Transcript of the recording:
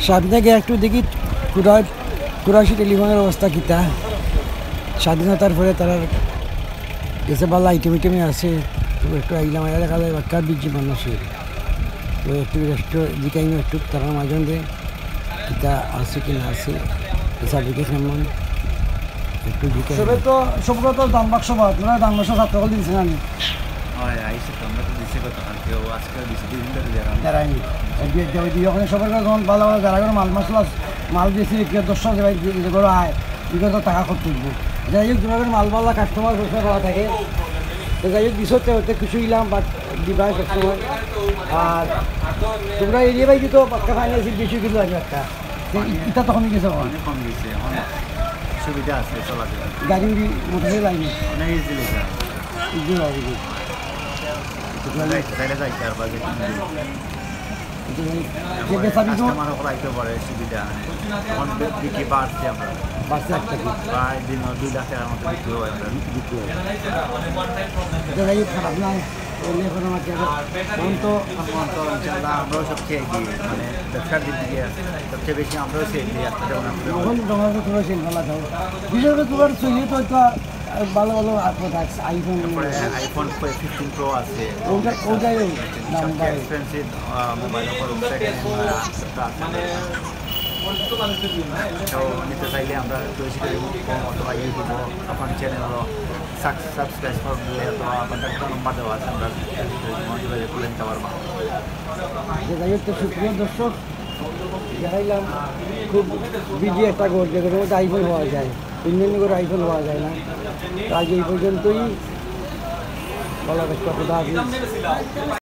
সামনে গিয়ে একটু দেখি কুরাশি টেলিফোনের অবস্থা কিতা। স্বাধীনতার পরে তারা গেছে ভালো আইটেমে আছে। তো একটু আইলাম আয়া দেখা যায় বাক্কা বিজি মানুষের। তো একটু রেস্ট দিকাই একটু তারা মাঝে মধ্যে কিতা আছে কি না আছে সার্টিফিকেট এমন একটু দিকে সবে তো সবগুলো তো দাম বাক্স বা তোরা দাম বাক্স ছাত্র কল দিয়েছে না আমি দাঁড়াইনি ওখানে সবার যখন ভালো ভালো যারা করে মাল দিয়েছি দশটা ভাই করে আয় এগুলো তো টাকা খরচ করবো। যাই হোক তোমাদের মাল পাল্লা কাস্টমার সবসময় পাওয়া থাকে। তো যাই হোক দিশতে হতে কিছু ইলাম বাট দিবা সবসময়। আর তোমরা এরিয়া ভাই তো পাক্কা ফাইনান্সি বেশি কিন্তু আছে একটা এটা তখন গেছে সুবিধা আছে চলাচল গাড়ি মোটরসাইকেল লাইনি সুবিধা বিক্রি বাড়ছে আমরা বাড়ছে একটা প্রায় দিন 2 লাখ টাকার মতো বিক্রি হয় আমরা খারাপ নাই তো আমরাও সবচেয়ে এগিয়ে মানে ব্যবসার দিক থেকে সবচেয়ে বেশি আমরাও সেই এগিয়ে আসতে বিশেষ করে তোমার চলিয়ে তো ভালো ভালো আইফোন আইফোন 15 প্রো আছে ওটাই এক্সপেন্সিভ মোবাইল নিতে চাইলে আমরা বেশি করে অথবা ইউটিউব আপনার চ্যানেল হলো সাবস্ক্রাইব করলে অথবা আপনার একটা নম্বর দেওয়া আছে আমরা যোগাযোগ করে নিতে পারবো। যাই হোক তো সুপ্রিয় দর্শক দেখাইলাম খুব বিজি একটা ঘর যেগুলোর মধ্যে আইফোন হওয়া যায় ইন্ডিয়ান করে আইফোন হওয়া যায় না। আজ এই পর্যন্তই ভালো একটা কথা।